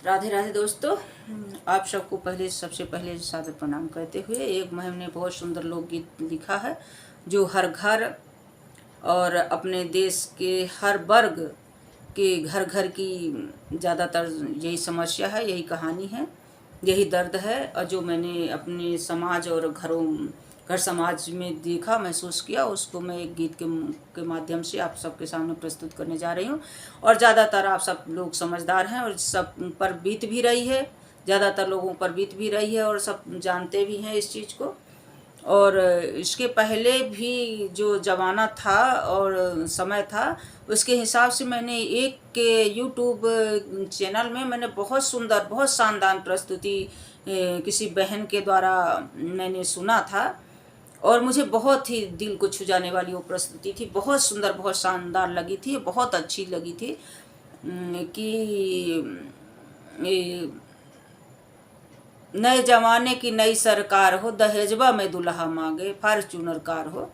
राधे राधे दोस्तों, आप सबको सबसे पहले सादर प्रणाम करते हुए एक महिम ने बहुत सुंदर लोकगीत लिखा है जो हर घर और अपने देश के हर वर्ग के घर घर की ज़्यादातर यही समस्या है, यही कहानी है, यही दर्द है। और जो मैंने अपने समाज और घर समाज में देखा, महसूस किया, उसको मैं एक गीत के माध्यम से आप सबके सामने प्रस्तुत करने जा रही हूँ। और ज़्यादातर आप सब लोग समझदार हैं और सब पर बीत भी रही है, ज़्यादातर लोगों पर बीत भी रही है और सब जानते भी हैं इस चीज़ को। और इसके पहले भी जो ज़माना था और समय था, उसके हिसाब से मैंने एक के यूट्यूब चैनल में मैंने बहुत सुंदर, बहुत शानदार प्रस्तुति किसी बहन के द्वारा मैंने सुना था और मुझे बहुत ही दिल को छू जाने वाली वो प्रस्तुति थी। बहुत सुंदर, बहुत शानदार लगी थी, बहुत अच्छी लगी थी कि नए जमाने की नई सरकार हो, दहेजवा में दुल्हा मांगे, फॉर्च्यूनर कार हो।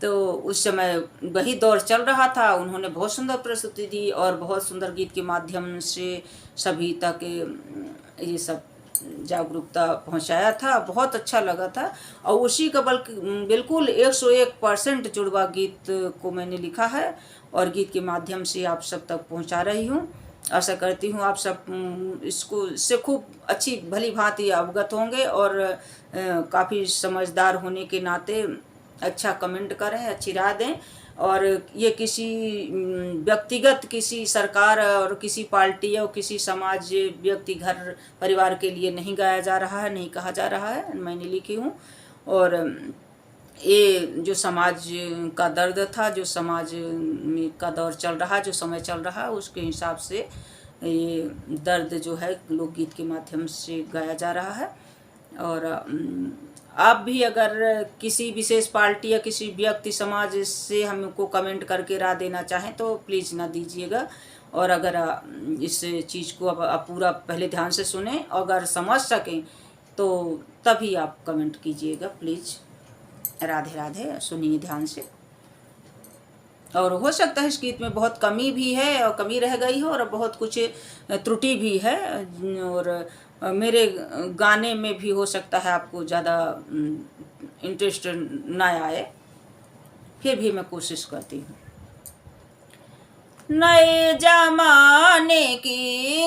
तो उस समय वही दौर चल रहा था। उन्होंने बहुत सुंदर प्रस्तुति दी और बहुत सुंदर गीत के माध्यम से सभी तक ये सब जागरूकता पहुंचाया था। बहुत अच्छा लगा था और उसी का बिल्कुल 101% जुड़वा गीत को मैंने लिखा है और गीत के माध्यम से आप सब तक पहुंचा रही हूँ। आशा करती हूँ आप सब इससे खूब अच्छी भली भांति अवगत होंगे और काफ़ी समझदार होने के नाते अच्छा कमेंट करें, अच्छी राय दें। और ये किसी व्यक्तिगत किसी सरकार और किसी पार्टी और किसी समाज व्यक्ति घर परिवार के लिए नहीं गाया जा रहा है, नहीं कहा जा रहा है, मैंने लिखी हूँ। और ये जो समाज का दर्द था, जो समाज का दौर चल रहा, जो समय चल रहा, उसके हिसाब से ये दर्द जो है लोकगीत के माध्यम से गाया जा रहा है। और आप भी अगर किसी विशेष पार्टी या किसी व्यक्ति समाज से हमको कमेंट करके राय देना चाहें तो प्लीज़ ना दीजिएगा। और अगर इस चीज़ को आप पूरा पहले ध्यान से सुने, अगर समझ सकें तो तभी आप कमेंट कीजिएगा प्लीज़। राधे राधे, सुनिए ध्यान से। और हो सकता है इस गीत में बहुत कमी भी है और कमी रह गई हो और बहुत कुछ त्रुटि भी है और मेरे गाने में भी हो सकता है आपको ज़्यादा इंटरेस्ट ना आए, फिर भी मैं कोशिश करती हूँ। नए जमाने की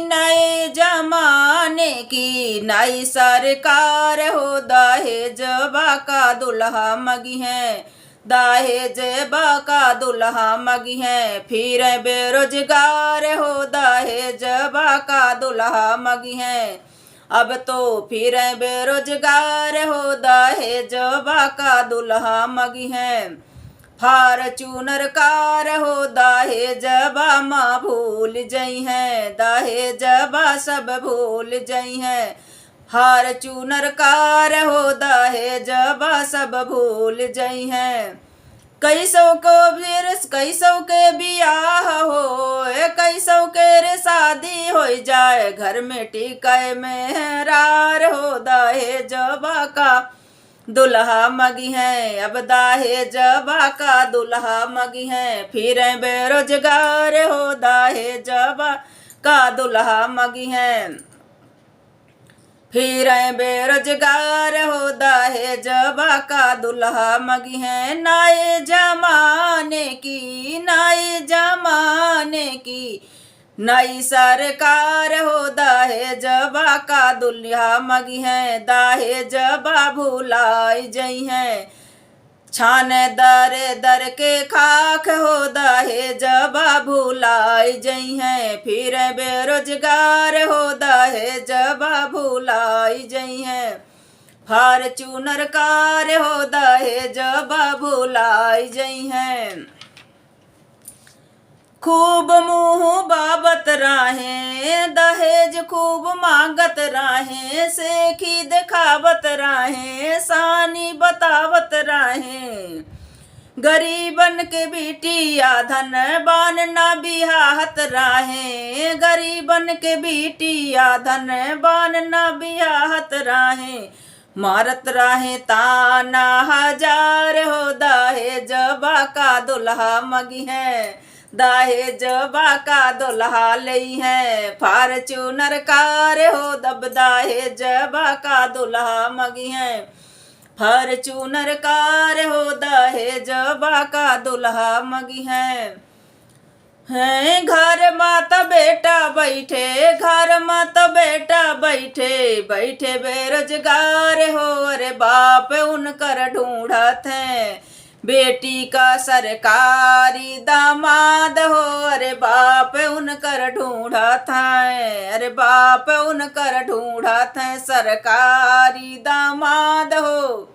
नई सरकार हो, दहेजवा का दुल्हा मगी है, दहेजवा का दुल्हा मगी है, फिर बेरोजगार हो, दहेजवा का दुल्हा मगी है। अब तो फिर बेरोजगार हो, दहेजवा का दुल्हा मगी है, फॉर्च्यूनर कार हो, दहेजवा माँ भूल जई हैं, दहेजवा सब भूल जई हैं, फॉर्च्यूनर कार हो, दहेजवा सब भूल जई हैं। कैसौ के बियाह हो, कैसौ के रे शादी हो जाए, घर में टिकाए में रार हो, दहेजवा का दुल्हा मगी है, अब दहेजवा का दुल्हा मगी है, फिर बेरोजगार हो, दहेजवा का दुल्हा मगी है, फिर बेरोजगार हो, दहेजवा का दुल्हा मगी है। नए जमाने की नई सरकार हो, दहेजवा का दुल्हा मगी है, दहेजवा भुलाई जई हैं, छान दर दर के खाक हो, दहेजवा भुलाई जई हैं, फिर बेरोजगार हो, दहेजवा भुलाई जई हैं, फॉर्च्यूनर कार हो, दहेजवा भुलाई जई हैं। खूब मुँह बाबत राहे, दहेज खूब मांगत राहे, सेखी दिखावत राहे, सानी बतावत राहे, गरीबन के बिटिया धन बान न बिहाहत राहे, गरीबन के बिटिया धन बान न बिहाहत राहे, मारत राहे ताना हजार हो, दहेजवा का दुल्हा मगी है, दहेजबा का दुल्हा लई है फार्चूनर कार हो दब दहेजबा का दुल्हा मगी है फार्चूनर कार हो दहेजबा का दुल्हा मगी है घर माता बेटा बैठे घर माता बेटा बैठे बैठे बेरोजगार हो अरे बाप उनकर ढूंढत है बेटी का सरकारी दामाद हो अरे बाप उनकर ढूंढत है अरे बाप उनकर ढूंढत है सरकारी दामाद हो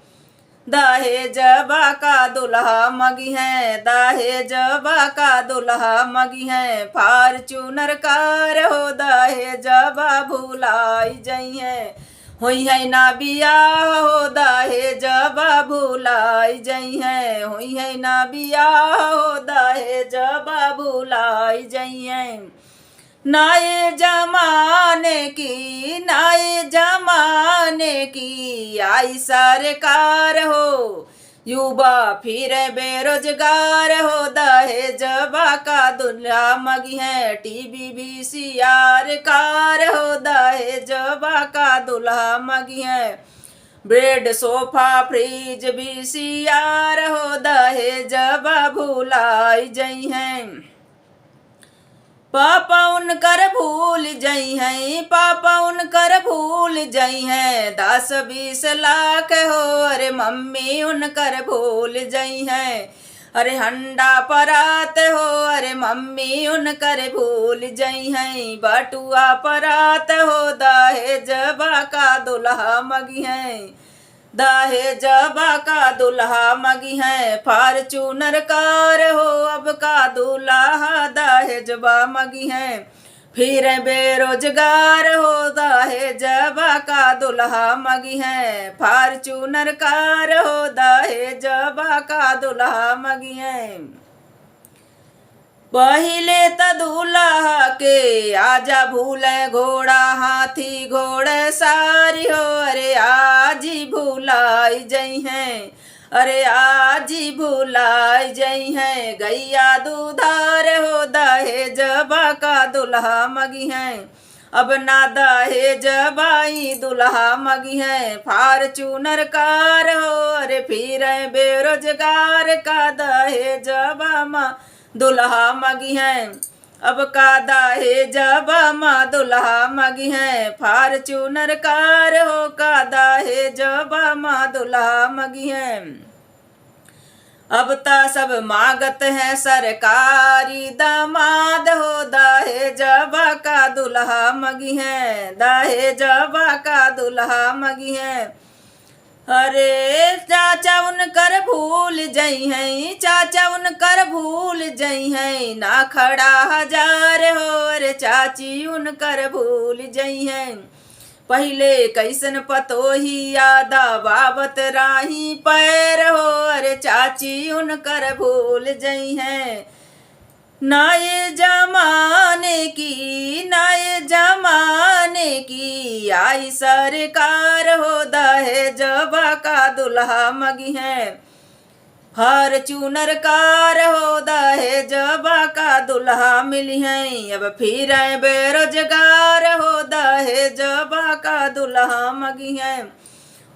दहेजबा का दुल्हा मगी है दहेजबा का दुल्हा मगी है फार्चूनर कार हो दहेजबा भुलाई जई है होई है ना बियाह हो दहेजबा भुलाई जई है होई है ना बियाह हो दहेजबा भुलाई जई है नए जमाने की आई सरकार हो युवा फिर बेरोजगार हो दहेजबा का दुल्हा मगी है टीवी VCR कार हो दहेजबा का दुल्हा मगी है बेड सोफा फ्रिज VCR हो दहेजबा भुलाई जई है पापा उनकर भूल जई हैं पापा उनकर भूल जई हैं 10-20 लाख हो अरे मम्मी उनकर भूल जई हैं अरे हंडा परात हो अरे मम्मी उनकर भूल जई हैं बटुआ परात हो दहेजबा का दुल्हा मगी है दहेजबा का दुल्हा मगी है फार्चूनर कार हो अब का दुल्हा दहेजबा मगी है फिर बेरोजगार हो दहेजबा का दुल्हा मगी है फार्चूनर कार हो दहेजबा का दुल्हा मगी है पहिले त दूल्हा के आजा भूले घोड़ा हाथी घोड़े सारी हो अरे आज ही भुलाई जई हैं अरे आज ही भुलाई जई हैं गैया दूधार हो दहेजबा का दुल्हा मगी है अब ना दहेजबाई दुल्हा मगी है फार्चूनर कार हो अरे फिर बेरोजगार का दहेजबा दुल्हा मगी है अब का दहेजबा दुल्हा मगी है फार्चूनर कार हो का दहेजबा दुल्हा मगी है अब ता सब मांगत है सरकारी दामाद हो दहेजबा का दुल्हा मगी है दहेजबा का दुल्हा मगी है अरे चाचा उनकर भूल जई हैं चाचा उनकर भूल जई हैं ना खड़ा हजार हो अरे चाची उनकर भूल जई हैं पहिले कैसन पतोही यादा बाबत राही पैर हो अरे चाची उनकर भूल जई हैं नए जमाने की आई सरकार हो दहेजबा का दुल्हा मगी है फार्चूनर कार हो दहेजबा का दुल्हा मिली है अब फिर बेरोजगार हो दहेजबा का दुल्हा मगी है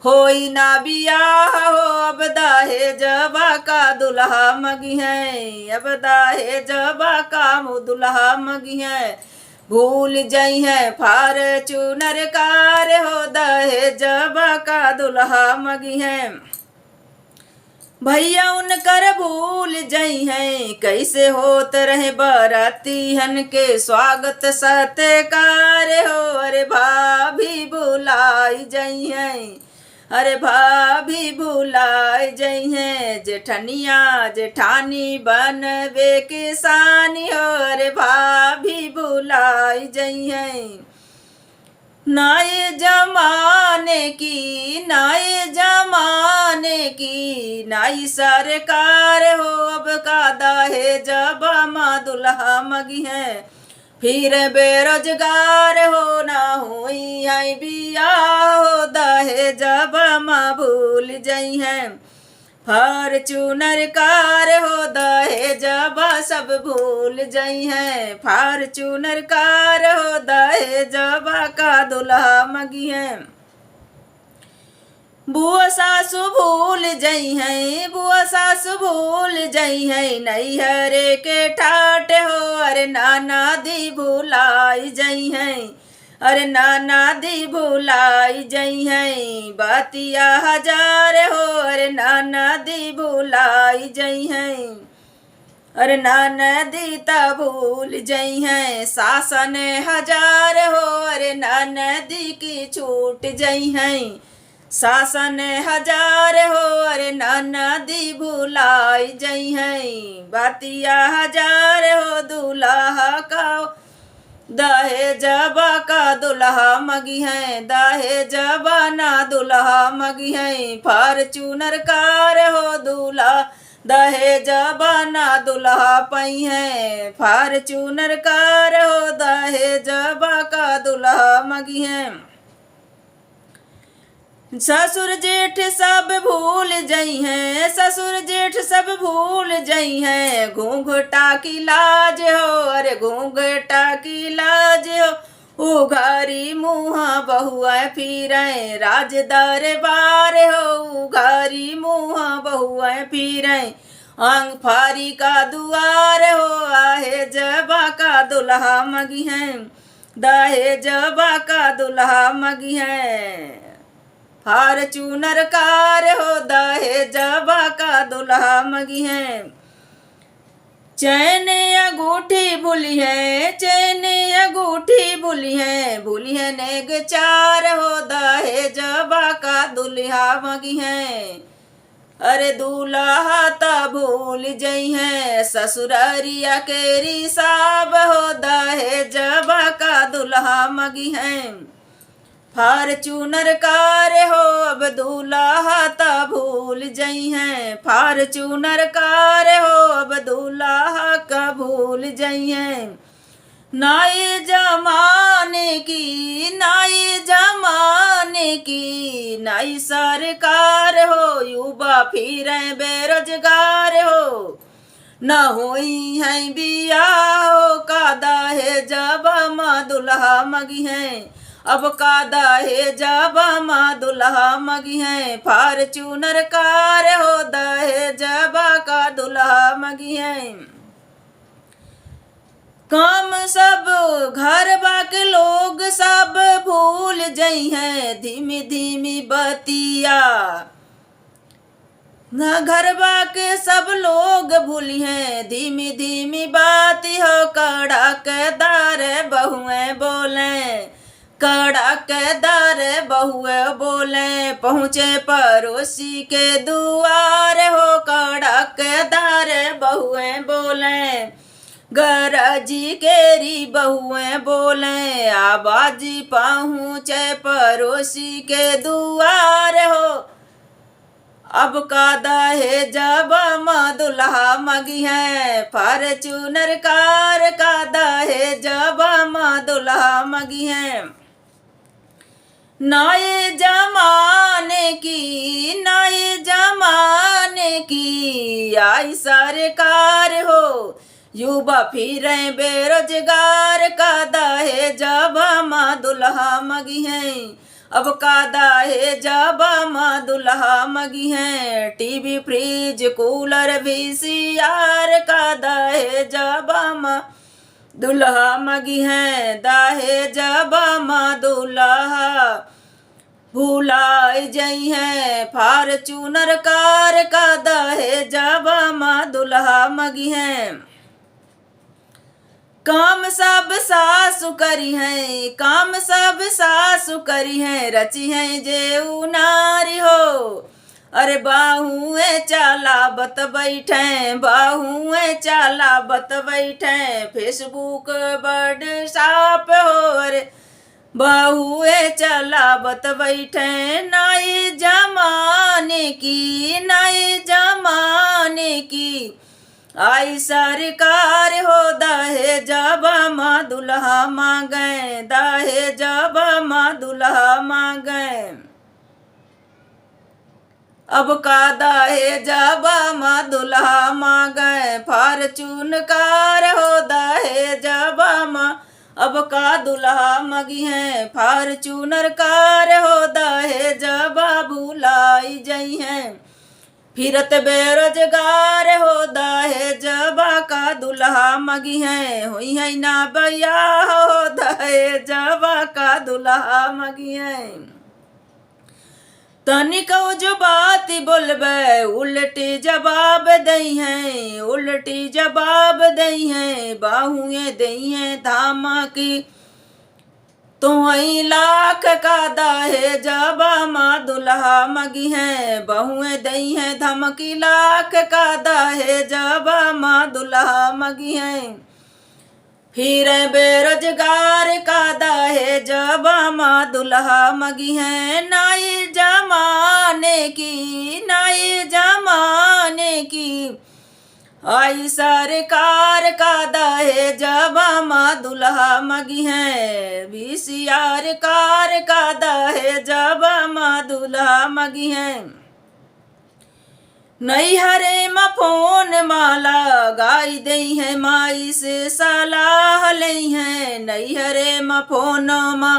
होई ना बियाह हो अब दहेजबा का दुल्हा मगी है अब दहेजबा का दुल्हा मगी है भूल जई है फार्चूनर कार हो दहेजबा का दुल्हा मगी है भैया उनकर भूल जई हैं कैसे होत रहे बरातियन के स्वागत सत्कार हो अरे भाभी बुलाई जई हैं अरे भाभी बुलाई जई हैं जेठनिया जेठानी बनवे के सानी हो अरे भाभी बुलाई जई हैं नए जमाने की नई सरकार हो अब का दहेजबा दुल्हा मगी है फिर बेरोजगार हो ना हुई है बियाह हो दहेजबा भूल जई हैं फॉर्चूनर कार हो दहेजबा सब भूल जई हैं, फॉर्चूनर कार हो दहेजबा का दुल्हा मगी हैं। बुआ सासु भूल जई हैं, बुआ सासु भूल जई हैं, नैहरे के ठाट हो अरे नाना दी भुलाई जई हैं, अरे नाना दी भुलाई जई हैं, बातिया हजार हो अरे नाना दी भुलाई जई हैं, अरे नाना दी ता भूल जई हैं, सासन हजार हो अरे नाना दी की छूट जई हैं, सासन हजार हो अरे नाना दी भुलाई जई हैं, बातिया हजार हो दूल्हा का दहेजबा का दुल्हा मगी हैं, दहेजबा ना दुल्हा मगी हैं, फॉर्चूनर कार हो दूल्हा दहेजबा ना दुल्हा पई हैं, फॉर्चूनर कार हो दहेजबा का दुल्हा मगी हैं। ससुर जेठ सब भूल जई हैं, ससुर जेठ सब भूल जई हैं, घूंघटा की लाज हो अरे घूंघटा की लाज हो, उघारी मुँह बहुआ फिरें, राज दरबार हो उघारी मुँह बहुआ फिरें, आंग फारी का दुआर हो दहेजबा का दुल्हा मगी हैं, दहेजबा का दुल्हा मगी हैं, फॉर्चूनर कार हो दहेजबा का दुल्हा मगी हैं। चैन अंगूठी भूली है, चैन अंगूठी भूली है, भूली है नेग चार हो दहेजबा का दुल्हा मगी हैं, अरे दूल्हा ता भूल जई हैं, ससुरारिया के रिसाब हो दहेजबा का दुल्हा मगी हैं, फॉर्चूनर कार हो अब दूल्हा ता भूल जई हैं, फॉर्चूनर कार हो अब दूल्हा का भूल जई हैं, नाई जमाने की नाई जमाने की नाई सरकार हो, युवा फिरें बेरोजगार हो, न होई हैं बियाह हो का दहेजबा माँ दुल्हा मगी हैं, अब का दहेजबा माँ दुल्हा मगी हैं, फॉर्चूनर कार हो दहेजबा का दुल्हा मगी हैं। काम सब घर बाके लोग सब भूल जई हैं, धीमी धीमी बतिया घर बाके सब लोग भूली हैं, धीमी धीमी बात हो, कड़कदार बहुएं बोलें, कड़कदार बहुए बोले, पहुँचे पड़ोसी के दुआर हो, कड़कदार बहुए बोले, गरजी केरी बहुए बोले, आबाजी पहुँचे पड़ोसी के दुआर हो, अब का दहेजबा माँ दुल्हा मगी हैं, फॉर्चूनर कार का दहेजबा माँ दुल्हा मगी हैं, नए जमाने की नए जमाने की आई सरकार हो, युवा फिरें बेरोजगार का दहेजबा माँ दुल्हा मगी हैं, अब का दहेजबा माँ दुल्हा मगी हैं, टीवी फ्रिज कूलर VCR का दहेजबा माँ दुल्हा मगी हैं, दहेजबा माँ दुल्हा भुलाई जई हैं, फॉर्चूनर कार का दहेजबा माँ दुल्हा मगी हैं। काम सब सासु करी हैं, काम सब सासु करी हैं, रची हैं जे नारी हो, अरे बाहुए चाला बत बैठे, बाहुए चाला बत बैठे, फेसबुक व्हाट्सएप हो, अरे बाहुए चाला बत बैठे, नए जमाने की नए जमाने की आई सरकार हो, दहेजबा माँ दुल्हा मांगे, दहेजबा माँ दुल्हा मांगे, अब का दहेजबा मा दुल्हा मांगे फार्चून कार हो दहेजबा मा अब का दुल्हा मगी है फार्चूनर कार हो दहेजबा भुलाई जई है फिरत बेरोजगार हो दहेजबा का दुल्हा मगी है हुई है ना भैया हो दहेजबा का दुल्हा मगी है तनिक जो बात बोलबे उल्टी जवाब दई है उल्टी जवाब दई है बाहुए दई है धामा की तुहई लाख का दहेजबा मा दुल्हा मगी है बहुए दई है धमकी लाख का दहेजबा मा दुल्हा मगी है फिर बेरोजगार का दहेजबा मा दुल्हा मगी है नई जमाने की आई सरकार का दहेजबा मा दुल्हा मगी है बीसीआर कार का दहेजबा मा दुल्हा मगी है नैहरे में फोन माला गाई दई है माई से सलाह लई है नैहरे में फोन मा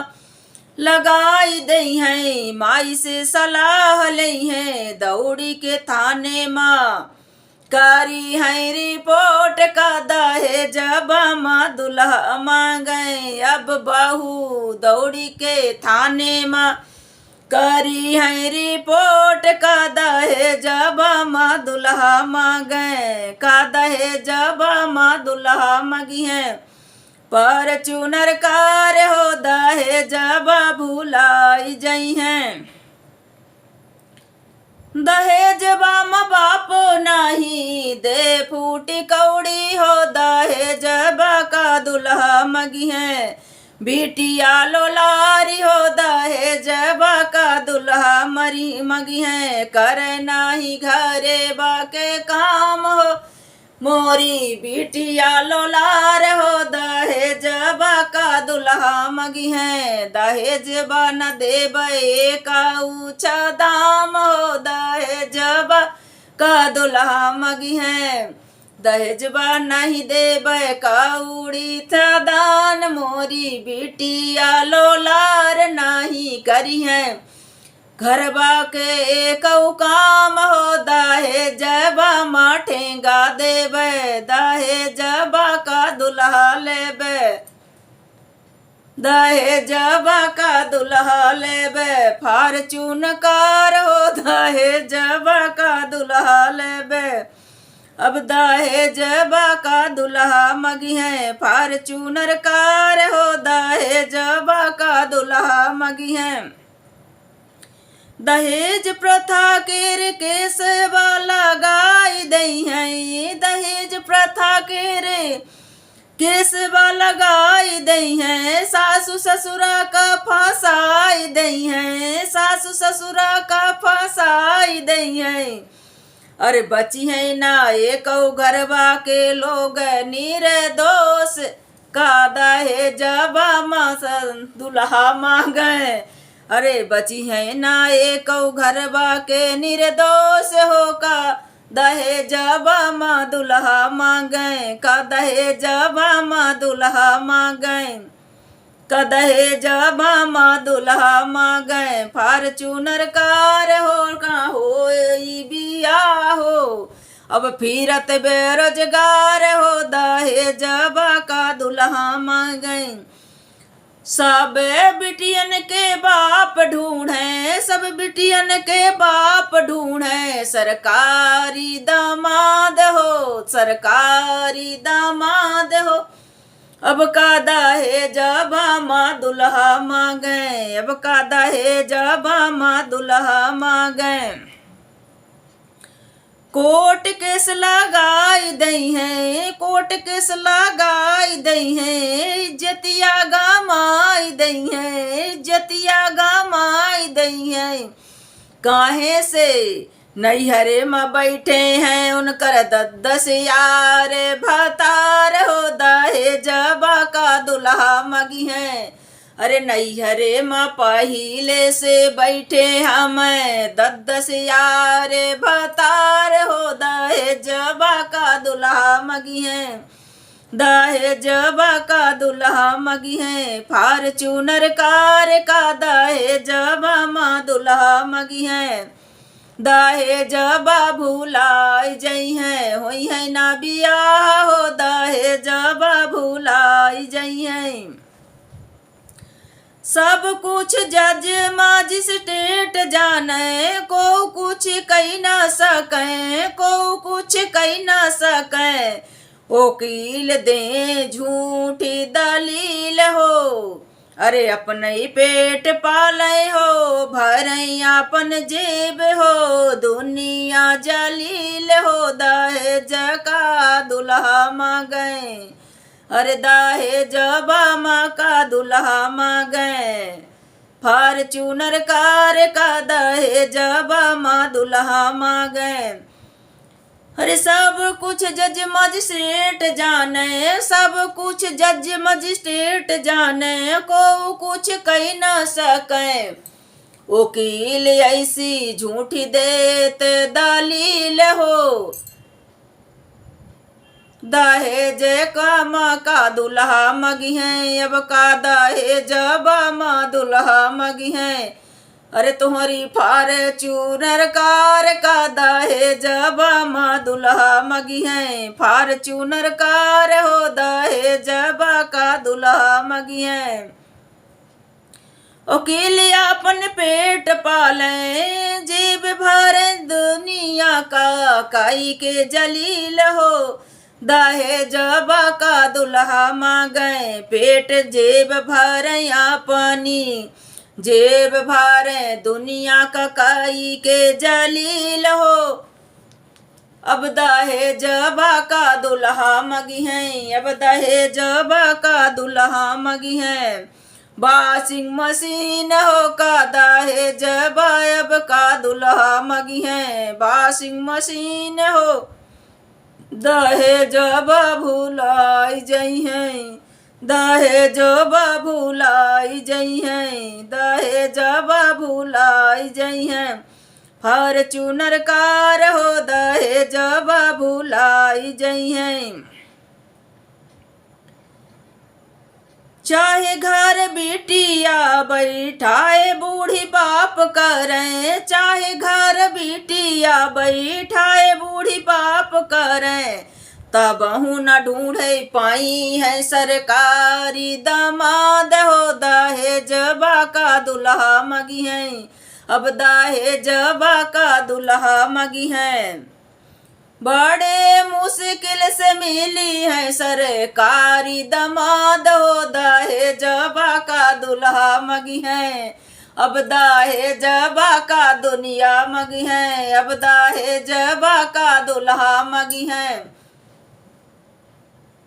लगाई दई है माई से सलाह लई है दौड़ी के थाने माँ करी है रिपोर्ट का दहेजबा मा दुल्हा मांगे अब बहू दौड़ी के थाने माँ करी है रिपोर्ट का दहेजबा मा दुल्हा मांगे का दहेजबा मा दुल्हा मगी है फार्चूनर कार हो दहेजबा भुलाई जई है दहेजबा मा बाप नाही दे फूटी कौड़ी हो दहेजबा का दुल्हा मगी है बिटिया लोलारी हो दहेजबा का दुल्हा मरी मगी है करे नाही घरे बाके काम हो मोरी बिटिया लोलार हो दहेजबा का दुल्हा मगी है दहेजबा न देबे का ऊंचा दाम हो दहेजबा का दुल्हा मगी है दहेजबा नहीं देबे का उड़ी था दान मोरी बिटिया लोलार नहीं करी है घरबा के एक काम हो दहेजबा मा ठेंगा देबे दहेजबा का दुल्हा लेबे दहेजबा का दुल्हा लेबे फार्चून कार हो दहेजबा का दुल्हा लेबे अब दहेजबा का दुल्हा मगी है फार्चूनर कार हो दहेजबा का दुल्हा मगी है दहेज प्रथा के केसबा लगाई दई है दहेज प्रथा के केसबा लगाई दई है सासू ससुरा का फंसाई दई है सासू ससुरा का फंसाई दई है अरे बची है ना एक घरबा के लोग निर्दोष का दहेजबा मा दुल्हा मांगे अरे बची है ना एक घरबा के निर्दोष हो का दहेजबा मा दुल्हा मांगे का दहेजबा मा दुल्हा मांगे का दहेजबा मा दुल्हा मांगे फार्चूनर कार हो का हो बिया हो अब फिरत बेरोजगार हो दहेजबा का दुल्हा मांगे सब बिटियन के बाप ढूंढे सब बिटियन के बाप ढूंढे सरकारी दामाद हो सरकारी दामाद हो अब का दहेजबा मा दुल्हा मांगे अब का दहेजबा मा दुल्हा मांगे कोर्ट केस लगाई दई है कोर्ट केस लगाई दई है इज्जतिया गमाई दई है इज्जतिया गमाई दई है काहे से नैहरे में बैठे हैं उनकर 10 यार भतार हो दहेजबा का दुल्हा मगी है अरे नैहरे माँ पहिले से बैठे हम दस यारे भतार हो दहेजबा का दुल्हा मगी है, दहेजबा का दुल्हा मगी है, फार्चूनर कार का दहेजबा माँ दुल्हा मगी है, दहेजबा भूलाई जई है होई है ना बियाह हो, दहेजबा भूलाई जई है। सब कुछ जज मजिस्ट्रेट जाने को कुछ कही ना सके, को कुछ कही ना सके, वकील दे झूठी दलील हो, अरे अपने ही पेट पाले हो, भरे अपन जेब हो, दुनिया जलील हो, दहेज का दुल्हा मांगे, अरे दहेजबा माँ का दुल्हा मांगे, फार्चूनर कार का दहेजबा माँ दुल्हा मांगे। अरे सब कुछ जज मजिस्ट्रेट जाने, सब कुछ जज मजिस्ट्रेट जाने, को कुछ कही ना सके, वकील ऐसी झूठी देते दलील हो, दहेज का माँ का दुल्हा मगी है, अब का दहेजबा माँ दुल्हा मगी है, अरे तुम्हारी फार्चूनर कार का दहेजबा माँ दुल्हा मगी है, फार्चूनर कार हो दहेजबा का दुल्हा मगी है। वकील अपन पेट पाले जेब भरे दुनिया का, काई के जलील हो, दहेजबा का दुल्हा मांगे, पेट जेब भरे अपनी, जेब भरे दुनिया का, काई के जलील हो, अब दहेजबा का दुल्हा मगी है, अब दहेजबा का दुल्हा मगी है। वाशिंग मशीन हो का दहेजबा अब का दुल्हा मगी है, वाशिंग मशीन हो दहेजबा भुलाई जई है, दहेजबा भुलाई जई है, दहेजबा भुलाई जई है, फार्चूनर कार हो दहेजबा भुलाई जई है। चाहे घर बिटिया बैठाए बूढ़ी बाप करे, चाहे घर बिटिया बैठाए बूढ़ी बाप करे, तब न ढूंढे पाई है सरकारी दामाद हो, दहेजबा का दुल्हा मगी है, अब दहेजबा का दुल्हा मगी है। बड़े मुश्किल से मिली है सरकारी दामाद हो, दहेजबा का दुल्हा मगी है, अब दहेजबा का दुनिया मगी है, अब दहेजबा का दुल्हा मगी है।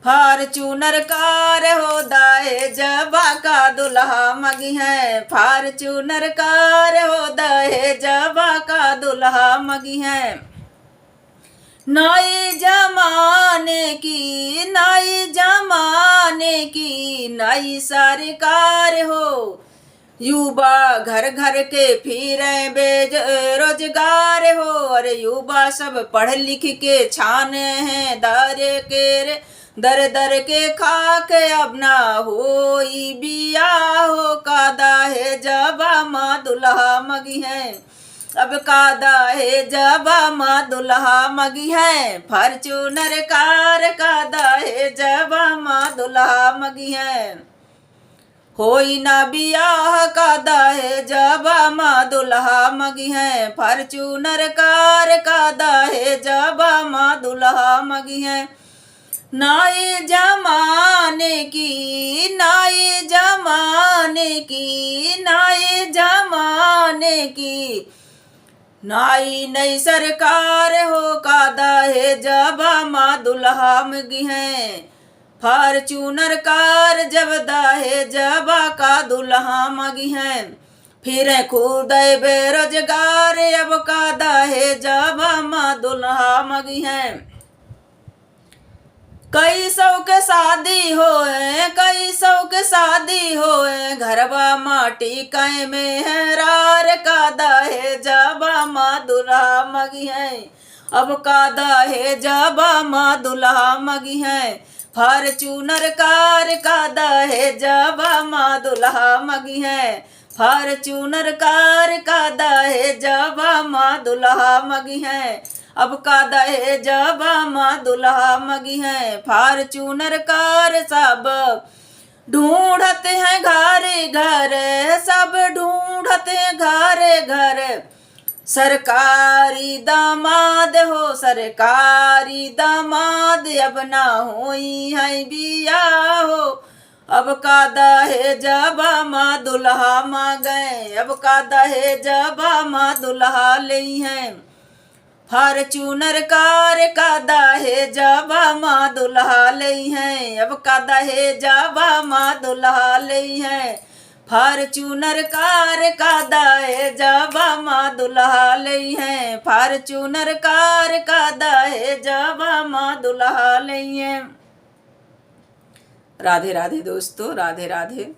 फार्चूनर कार हो दहेजबा का दुल्हा मगी है, फार्चूनर कार हो दहेजबा का दुल्हा मगी है। नए जमाने की, नए जमाने की नई सरकार हो, युवा घर घर के फिरे बेरोजगार हो, अरे युवा सब पढ़ लिख के छाने हैं दर दर के खाक, अब ना हो बियाह हो, का दहेजबा माँ दुल्हा मगी है, अब का दहेजबा माँ दुल्हा मगी है, फार्चूनर कार का दहेजबा माँ दुल्हा मगी है, होई ना बियाह का दहेजबा माँ दुल्हा मगी है, फार्चूनर कार का दहेजबा माँ दुल्हा मगी है। नए जमाने की, नए जमाने की, नए जमाने की नई नई सरकार हो, का दहेजबा माँ दुल्हा मगी है, फार्चूनर कार जब दहेजबा का दुल्हा मगी है, फिर खुद बेरोजगार अब का दहेजबा माँ दुल्हा मगी है। कई सौ के शादी होए, कई सौ के शादी होए, घर माटी कै में है रार का दहेजबा माँ दुल्हा मगी है। अब का दहेजबा माँ दुल्हा मगी है। फॉर्च्यूनर कार का दहेजबा माँ दुल्हा मगी है। फॉर्च्यूनर कार का दहेजबा माँ दुल्हा मगी है। अब का दहेजबा माँ दुल्हा मगी है। फॉर्च्यूनर कार सब ढूंढते हैं घरे घर, सब ढूंढते हैं घरे घर। सरकारी दामाद हो सरकारी दामाद, अब ना होई है बियाह हो। अब का दहेजबा माँ दुल्हा मांगे, अब का दहेजबा माँ दुल्हा लई है। फॉर्च्यूनर कार का दहेजबा माँ दुल्हा लई है। अब का दहेजबा माँ दुल्हा लई है। फॉर्च्यूनर कार का दहेजबा माँ दुल्हा लई है। फॉर्च्यूनर कार का दहेजबा माँ दुल्हा लई है। राधे राधे दोस्तों, राधे राधे।